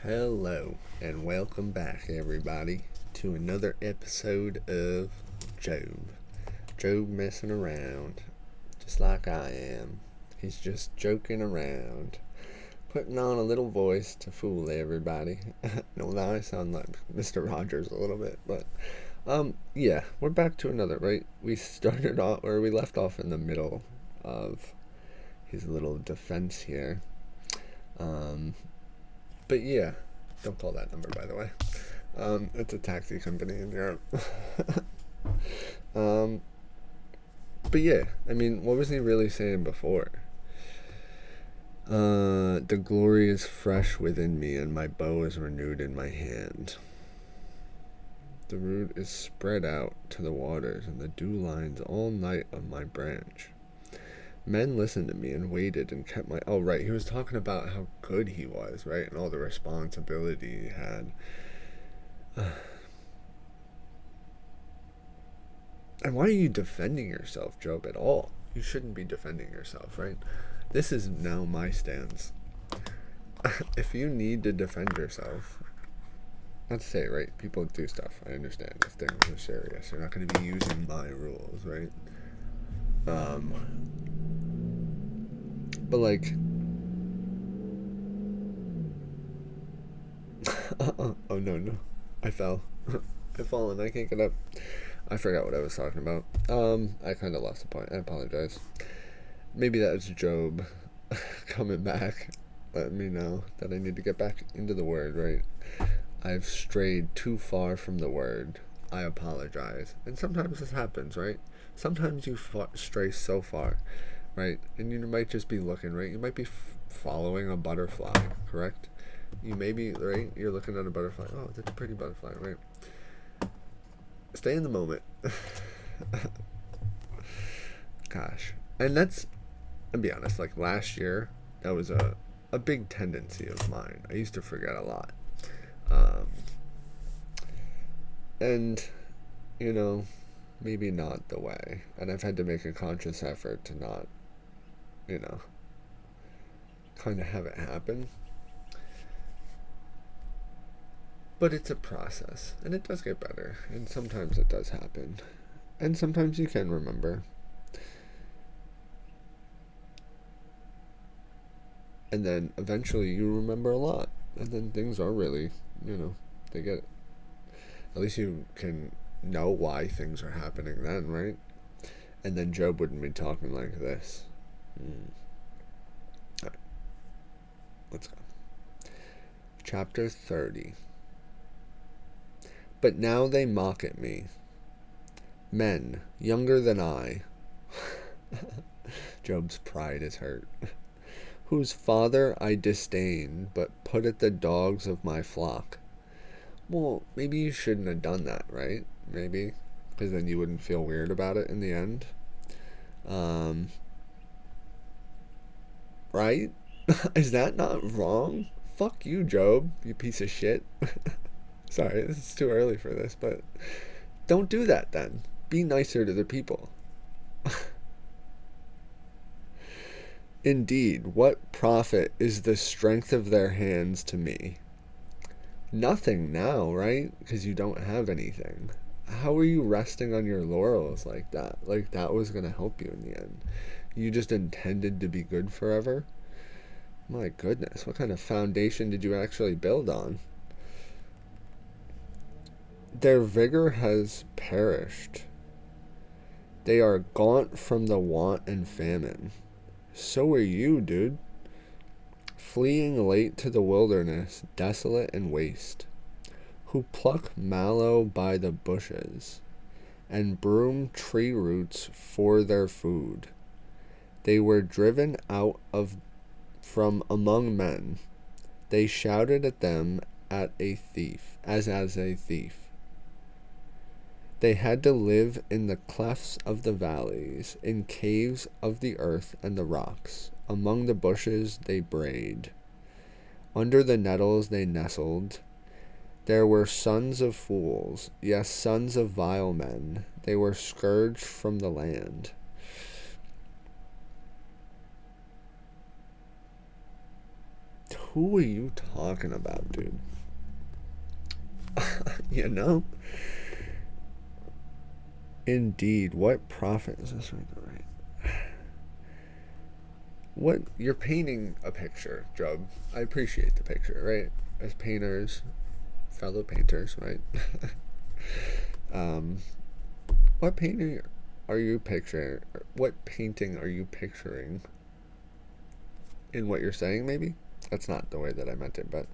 Hello, and welcome back, everybody, to another episode of Job. Job messing around, just like I am. He's just joking around, putting on a little voice to fool everybody. No, now I sound like Mr. Rogers a little bit, but yeah, we're back to another, right? We started off, or we left off in the middle of his little defense here. But yeah, don't call that number, by the way. It's a taxi company in Europe. But yeah, I mean, what was he really saying before? The glory is fresh within me, and my bow is renewed in my hand. The root is spread out to the waters, and the dew lines all night on my branch. Men listened to me and waited and kept my... Oh, right, he was talking about how good he was, right? And all the responsibility he had. And why are you defending yourself, Job, at all? You shouldn't be defending yourself, right? This is now my stance. If you need to defend yourself... Not to say, right, people do stuff. I understand if things are serious. You're not going to be using my rules, right? But like... Oh, no. I fell. I fall and I can't get up. I forgot what I was talking about. I kind of lost the point. I apologize. Maybe that was Job coming back. Let me know that I need to get back into the word, right? I've strayed too far from the word. I apologize. And sometimes this happens, right? Sometimes you stray so far, right? And you might just be looking, right? You might be following a butterfly, correct? You may be, right? You're looking at a butterfly. Oh, that's a pretty butterfly, right? Stay in the moment. Gosh. And that's, I'll be honest, like last year, that was a big tendency of mine. I used to forget a lot. And, you know, maybe not the way. And I've had to make a conscious effort to not, you know, kind of have it happen. But it's a process, and it does get better, and sometimes it does happen, and sometimes you can remember. And then eventually you remember a lot, and then things are really, they get, at least you can know why things are happening then, right? And then Job wouldn't be talking like this. All right, let's go. Chapter 30. But now they mock at me. Men, younger than I. Job's pride is hurt. Whose father I disdain, but put at the dogs of my flock. Well, maybe you shouldn't have done that, right? Maybe. Because then you wouldn't feel weird about it in the end. Right? Is that not wrong? Fuck you, Job, you piece of shit. Sorry, this is too early for this, but don't do that then. Be nicer to the people. Indeed, what profit is the strength of their hands to me? Nothing now, right? Because you don't have anything. How are you resting on your laurels like that? Like that was going to help you in the end. You just intended to be good forever? My goodness, what kind of foundation did you actually build on? Their vigor has perished. They are gaunt from the want and famine. So are you, dude. Fleeing late to the wilderness, desolate and waste. Who pluck mallow by the bushes, and broom tree roots for their food. They were driven out from among men. They shouted at them as a thief. They had to live in the clefts of the valleys, in caves of the earth and the rocks. Among the bushes they brayed. Under the nettles they nestled. There were sons of fools, yes, sons of vile men. They were scourged from the land. Who are you talking about, dude? You know? Indeed. What prophet is this right? What you're painting a picture, Job. I appreciate the picture, right? As painters, fellow painters, right? um, what painting are you picturing? What painting are you picturing? In what you're saying, maybe? That's not the way that I meant it, but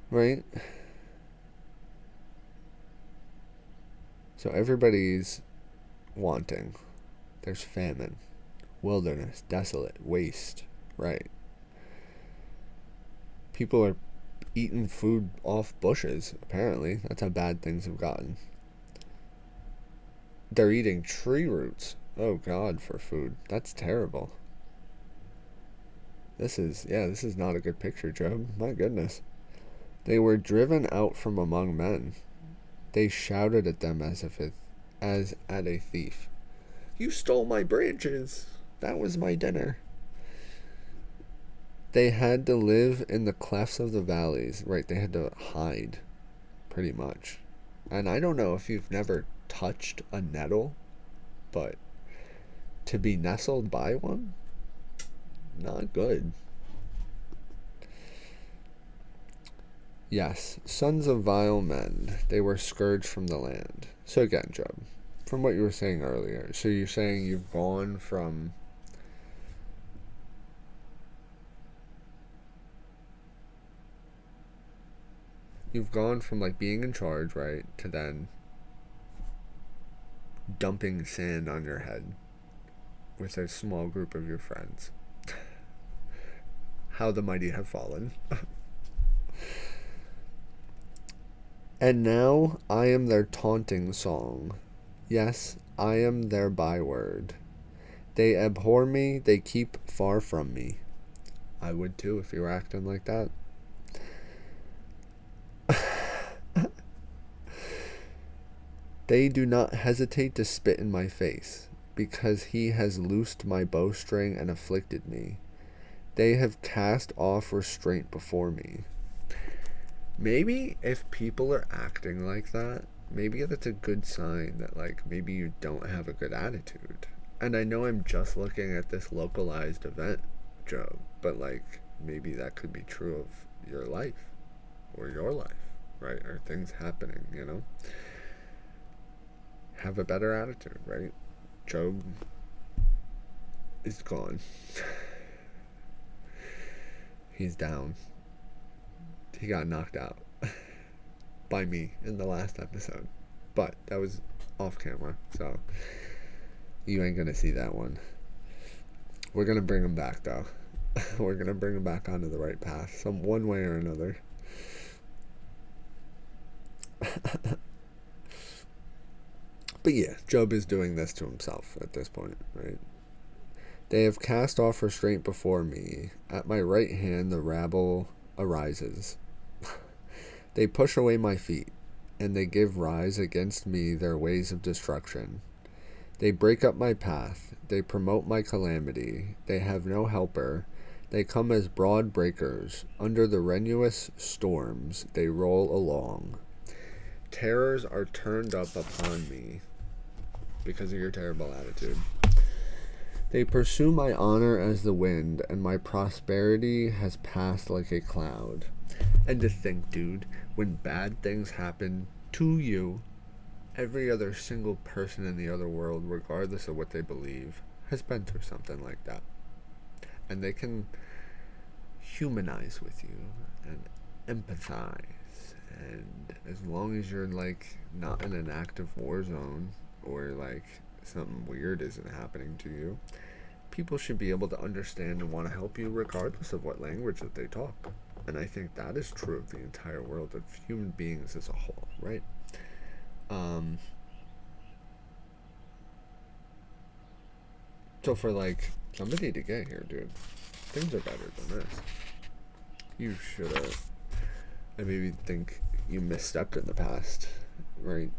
right? So everybody's wanting. There's famine, wilderness, desolate, waste, right? People are eating food off bushes, apparently. That's how bad things have gotten. They're eating tree roots. Oh God, for food. That's terrible. This is not a good picture, Job. My goodness. They were driven out from among men. They shouted at them as at a thief. You stole my branches. That was my dinner. They had to live in the clefts of the valleys, right? They had to hide, pretty much. And I don't know if you've never touched a nettle, but to be nestled by one, not good. Yes, sons of vile men, they were scourged from the land. So again, Job, from what you were saying earlier, so you're saying you've gone from like being in charge, right, to then dumping sand on your head with a small group of your friends. How the mighty have fallen. And now I am their taunting song. Yes, I am their byword. They abhor me, they keep far from me. I would too if you were acting like that. They do not hesitate to spit in my face, because he has loosed my bowstring and afflicted me. They have cast off restraint before me. Maybe if people are acting like that, maybe that's a good sign that, like, maybe you don't have a good attitude. And I know I'm just looking at this localized event, Joe, but, like, maybe that could be true of your life, right? Or things happening, you know? Have a better attitude, right? Job is gone. He's down. He got knocked out by me in the last episode. But that was off camera, so you ain't gonna see that one. We're gonna bring him back, though. We're gonna bring him back onto the right path, one way or another. But yeah, Job is doing this to himself at this point, right? They have cast off restraint before me. At my right hand the rabble arises. They push away my feet, and they give rise against me their ways of destruction. They break up my path. They promote my calamity. They have no helper. They come as broad breakers. Under the strenuous storms they roll along. Terrors are turned up upon me because of your terrible attitude. They pursue my honor as the wind, and my prosperity has passed like a cloud. And to think, dude, when bad things happen to you, every other single person in the other world, regardless of what they believe, has been through something like that. And they can humanize with you and empathize. And as long as you're, like, not in an active war zone, or, like, something weird isn't happening to you, people should be able to understand and want to help you regardless of what language that they talk. And I think that is true of the entire world, of human beings as a whole, right? So for, like, somebody to get here, dude, things are better than this. You should have, I maybe think you misstepped in the past, right?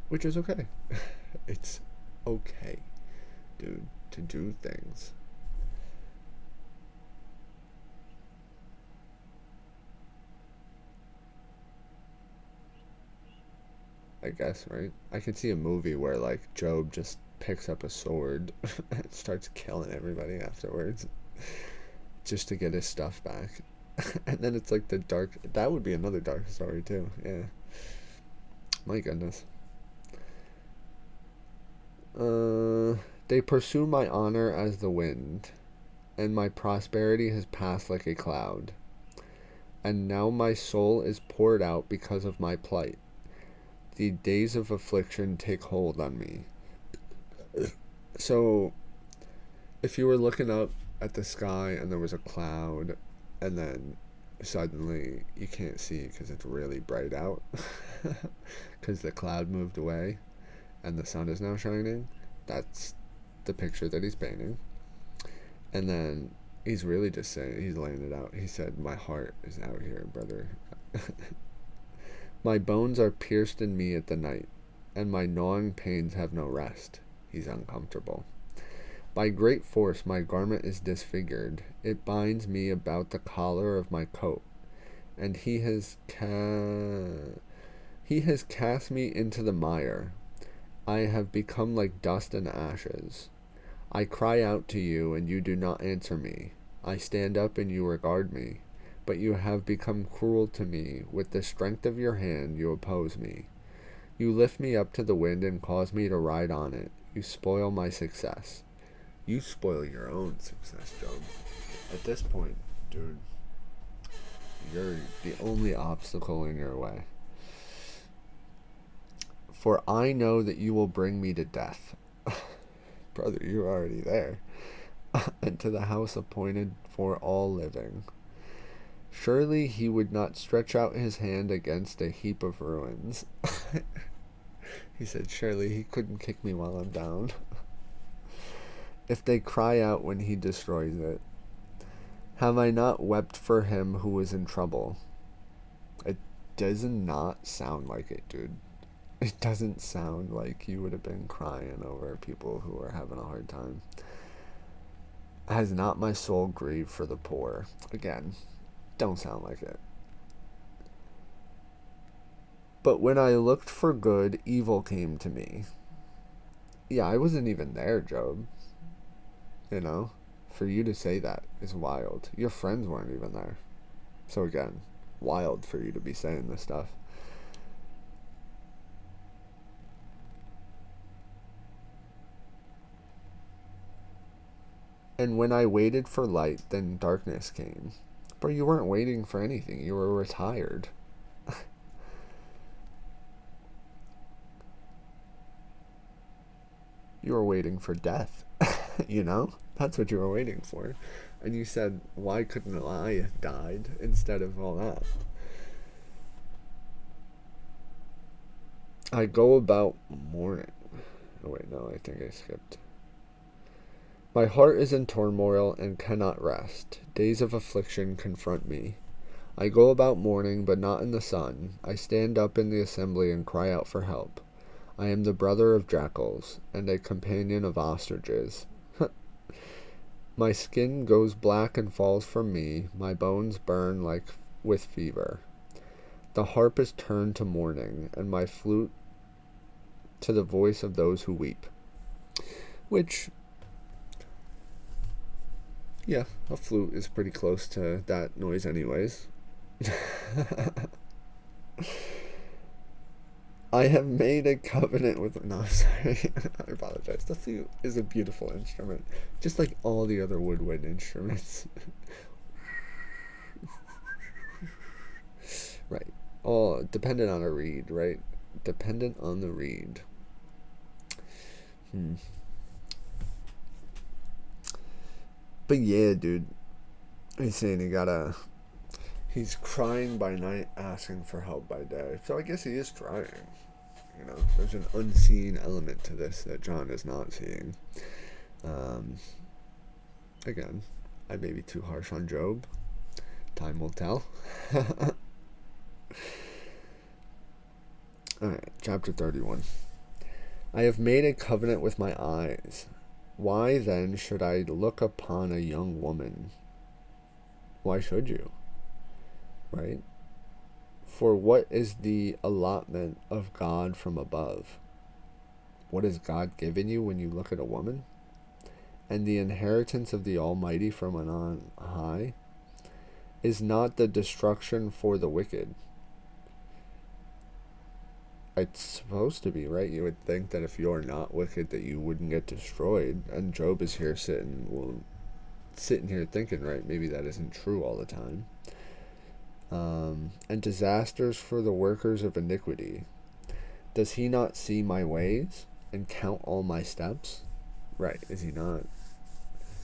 Which is okay. It's okay, dude, to do things. I guess, right? I could see a movie where like Job just picks up a sword and starts killing everybody afterwards just to get his stuff back. And then it's like the dark. That would be another dark story too. Yeah. My goodness. They pursue my honor as the wind, and my prosperity has passed like a cloud. And now my soul is poured out because of my plight. The days of affliction take hold on me. So, if you were looking up at the sky and there was a cloud, and then suddenly you can't see because it's really bright out, because the cloud moved away and the sun is now shining, that's the picture that he's painting. And then he's really just saying, he's laying it out. He said, my heart is out here, brother. My bones are pierced in me at the night, and my gnawing pains have no rest. He's uncomfortable. By great force my garment is disfigured. It binds me about the collar of my coat, and he has cast me into the mire. I have become like dust and ashes. I cry out to you, and you do not answer me. I stand up, and you regard me. But you have become cruel to me. With the strength of your hand you oppose me. You lift me up to the wind and cause me to ride on it. You spoil my success. You spoil your own success, Job. At this point, dude, you're the only obstacle in your way. For I know that you will bring me to death. Brother, you're already there. And to the house appointed for all living. Surely he would not stretch out his hand against a heap of ruins. He said, surely he couldn't kick me while I'm down. If they cry out when he destroys it. Have I not wept for him who was in trouble? It does not sound like it, dude. It doesn't sound like you would have been crying over people who are having a hard time. Has not my soul grieved for the poor? Again, don't sound like it. But when I looked for good, evil came to me. Yeah, I wasn't even there, Job. You know? For you to say that is wild. Your friends weren't even there. So again, wild for you to be saying this stuff. And when I waited for light, then darkness came. But you weren't waiting for anything. You were retired. You were waiting for death. You know? That's what you were waiting for. And you said, why couldn't I have died instead of all that? I go about mourning. Oh wait, no, I think I skipped. My heart is in turmoil and cannot rest. Days of affliction confront me. I go about mourning, but not in the sun. I stand up in the assembly and cry out for help. I am the brother of jackals, and a companion of ostriches. My skin goes black and falls from me. My bones burn like with fever. The harp is turned to mourning, and my flute to the voice of those who weep. Which, yeah, a flute is pretty close to that noise anyways. I have made a covenant with... No, sorry. I apologize. The flute is a beautiful instrument. Just like all the other woodwind instruments. Right. All dependent on a reed, right? Dependent on the reed. But yeah, dude. He's saying he's crying by night, asking for help by day. So I guess he is trying. You know, there's an unseen element to this that John is not seeing. Again, I may be too harsh on Job. Time will tell. Alright, chapter 31. I have made a covenant with my eyes. Why then should I look upon a young woman? Why should you? Right? For what is the allotment of God from above? What has God given you when you look at a woman? And the inheritance of the Almighty from on high is not the destruction for the wicked. It's supposed to be, right? You would think that if you're not wicked that you wouldn't get destroyed. And Job is here sitting here thinking, right, maybe that isn't true all the time. And disasters for the workers of iniquity. Does he not see my ways and count all my steps? Right, is he not?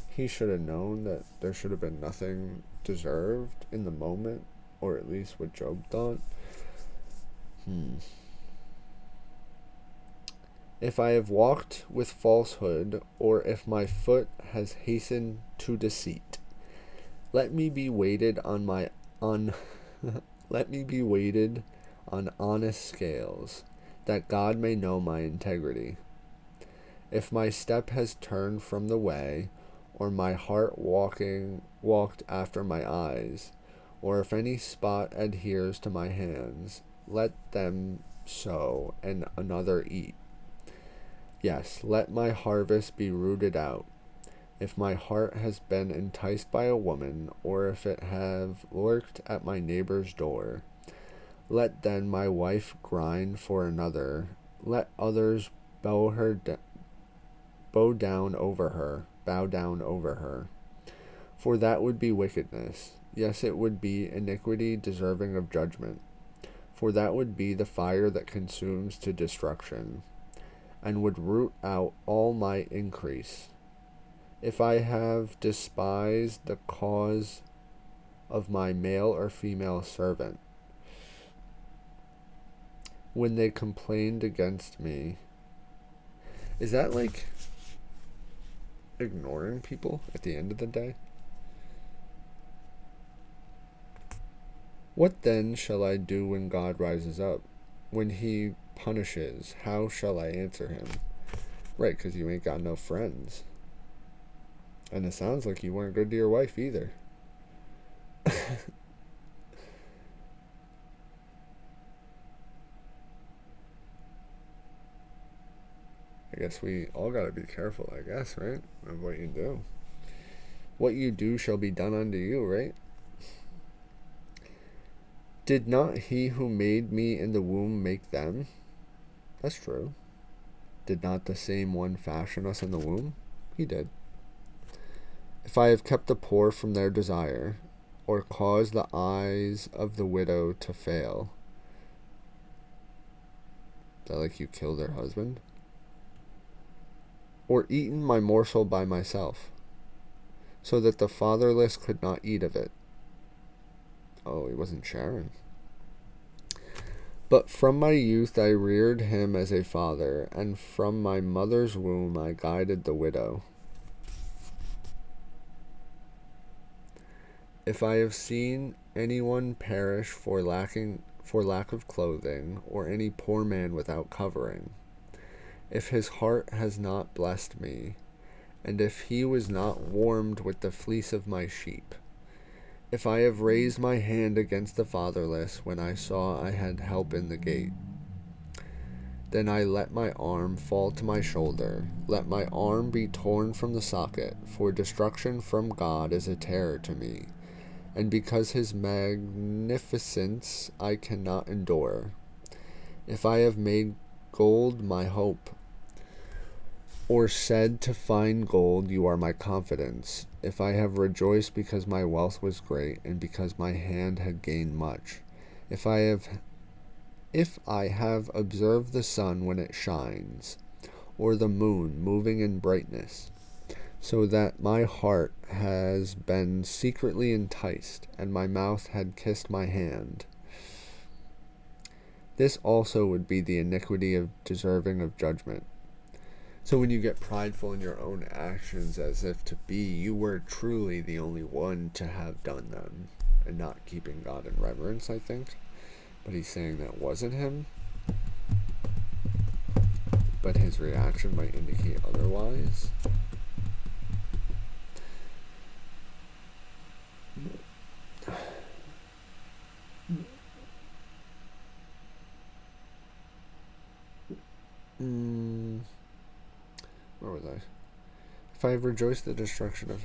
He should have known that there should have been nothing deserved in the moment, or at least what Job thought. If I have walked with falsehood, or if my foot has hastened to deceit, let me be weighted on let me be weighted on honest scales, that God may know my integrity. If my step has turned from the way, or my heart walked after my eyes, or if any spot adheres to my hands, let them sow and another eat. Yes, let my harvest be rooted out. If my heart has been enticed by a woman, or if it have lurked at my neighbor's door, let then my wife grind for another. Let others bow down over her. For that would be wickedness. Yes, it would be iniquity deserving of judgment. For that would be the fire that consumes to destruction, and would root out all my increase. If I have despised the cause of my male or female servant, when they complained against me. Is that like ignoring people at the end of the day? What then shall I do when God rises up? When he punishes, how shall I answer him? Right, because you ain't got no friends. And it sounds like you weren't good to your wife either. I guess we all gotta be careful, I guess, right? Of what you do. What you do shall be done unto you, right? Did not he who made me in the womb make them? That's true. Did not the same one fashion us in the womb? He did. If I have kept the poor from their desire, or caused the eyes of the widow to fail, is that like you killed her husband? Or eaten my morsel by myself, so that the fatherless could not eat of it. Oh, he wasn't sharing. But from my youth I reared him as a father, and from my mother's womb I guided the widow. If I have seen anyone perish for lack of clothing, or any poor man without covering, if his heart has not blessed me, and if he was not warmed with the fleece of my sheep, if I have raised my hand against the fatherless when I saw I had help in the gate, then I let my arm fall to my shoulder, let my arm be torn from the socket, for destruction from God is a terror to me, and because his magnificence I cannot endure. If I have made gold my hope, or said to find gold, you are my confidence. If I have rejoiced because my wealth was great, and because my hand had gained much. If I have observed the sun when it shines, or the moon moving in brightness, so that my heart has been secretly enticed, and my mouth had kissed my hand, this also would be the iniquity of deserving of judgment. So when you get prideful in your own actions, as if to be you were truly the only one to have done them, and not keeping God in reverence, I think. But he's saying that wasn't him. But his reaction might indicate otherwise. Where was I? If I have rejoiced at the destruction of...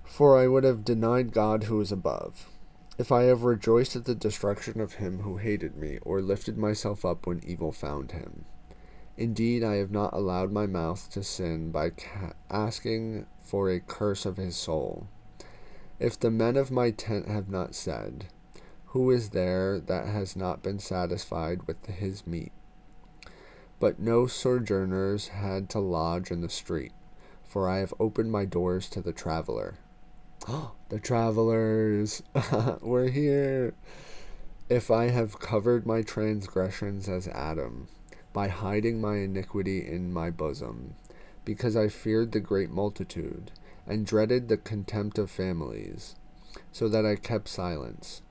For I would have denied God who is above. If I have rejoiced at the destruction of him who hated me, or lifted myself up when evil found him. Indeed, I have not allowed my mouth to sin by asking for a curse of his soul. If the men of my tent have not said, who is there that has not been satisfied with his meat? But no sojourners had to lodge in the street, for I have opened my doors to the traveler. The travelers! We're here! If I have covered my transgressions as Adam, by hiding my iniquity in my bosom, because I feared the great multitude, and dreaded the contempt of families, so that I kept silence,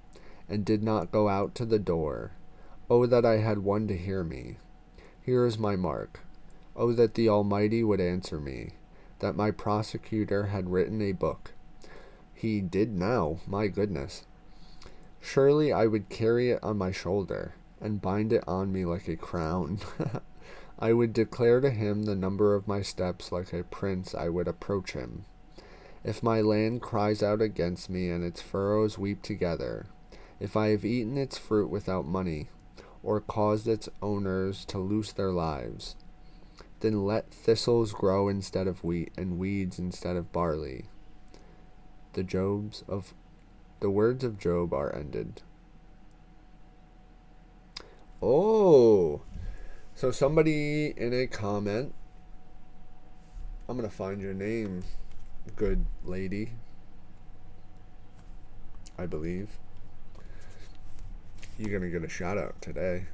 and did not go out to the door. Oh, that I had one to hear me. Here is my mark. Oh, that the Almighty would answer me, that my prosecutor had written a book. He did now, my goodness. Surely I would carry it on my shoulder, and bind it on me like a crown. I would declare to him the number of my steps. Like a prince I would approach him. If my land cries out against me, and its furrows weep together, if I have eaten its fruit without money, or caused its owners to lose their lives, then let thistles grow instead of wheat, and weeds instead of barley. The words of Job are ended. Oh, so somebody in a comment, I'm going to find your name, good lady, I believe. You're going to get a shout out today.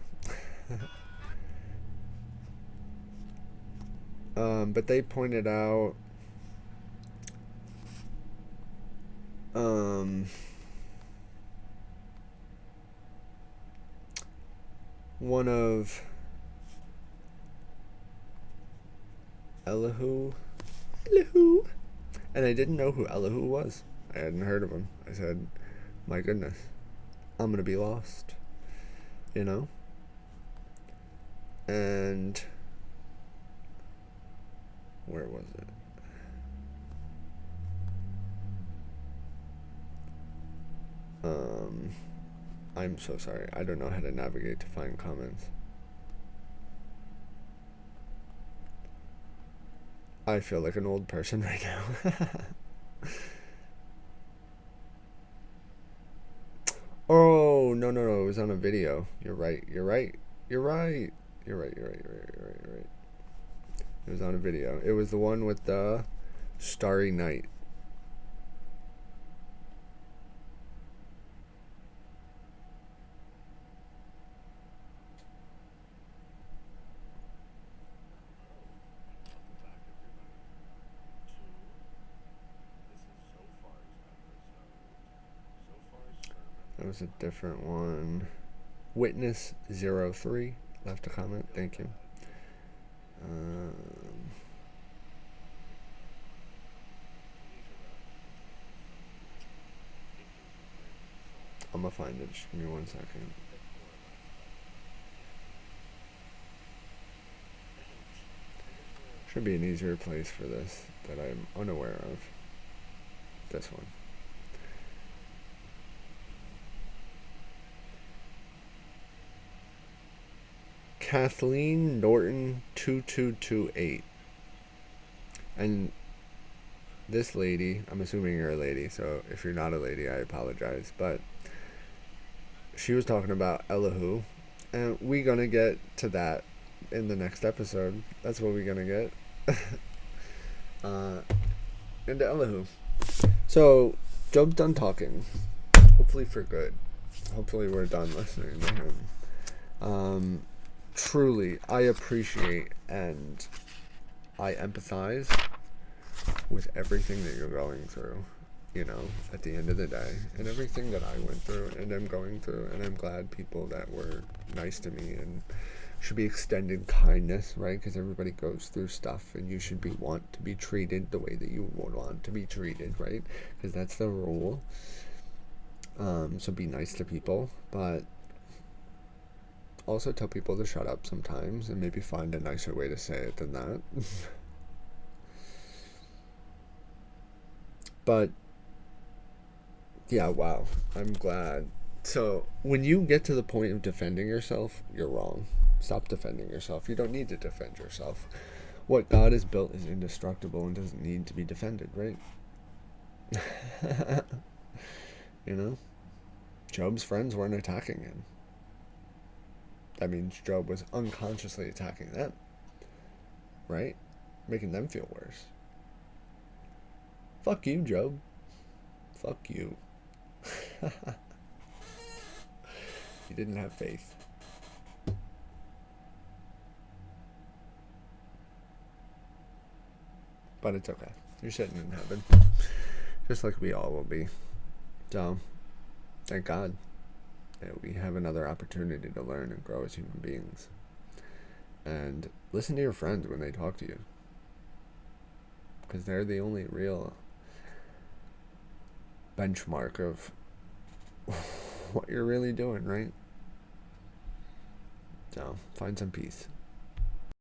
But they pointed out one of elihu, and I didn't know who Elihu was. I hadn't heard of him. I said, my goodness, I'm gonna be lost, you know. And where was it? I'm so sorry. I don't know how to navigate to find comments. I feel like an old person right now. Oh, no. It was on a video. You're right. It was on a video. It was the one with the starry night. That was a different one. Witness03 left a comment. Thank you. I'm gonna find it. Just give me 1 second. Should be an easier place for this that I'm unaware of. This one. Kathleen Norton 2228. And this lady, I'm assuming you're a lady, so if you're not a lady, I apologize, but she was talking about Elihu, and we're gonna get to that in the next episode. That's what we're gonna get. Into Elihu. So Job's done talking, hopefully for good. Hopefully we're done listening to him. Truly, I appreciate and I empathize with everything that you're going through, you know, at the end of the day, and everything that I went through and I'm going through, and I'm glad people that were nice to me and should be extended kindness, right? Because everybody goes through stuff, and you should want to be treated the way that you would want to be treated, right? Because that's the rule. So be nice to people, but also tell people to shut up sometimes and maybe find a nicer way to say it than that. But yeah, wow, I'm glad. So when you get to the point of defending yourself, you're wrong. Stop defending yourself. You don't need to defend yourself. What God has built is indestructible and doesn't need to be defended, right? You know? Job's friends weren't attacking him. That means Job was unconsciously attacking them, right? Making them feel worse. Fuck you, Job. Fuck you. You didn't have faith. But it's okay. You're sitting in heaven. Just like we all will be. So, thank God that we have another opportunity to learn and grow as human beings. And listen to your friends when they talk to you. Because they're the only real benchmark of what you're really doing, right? So, find some peace.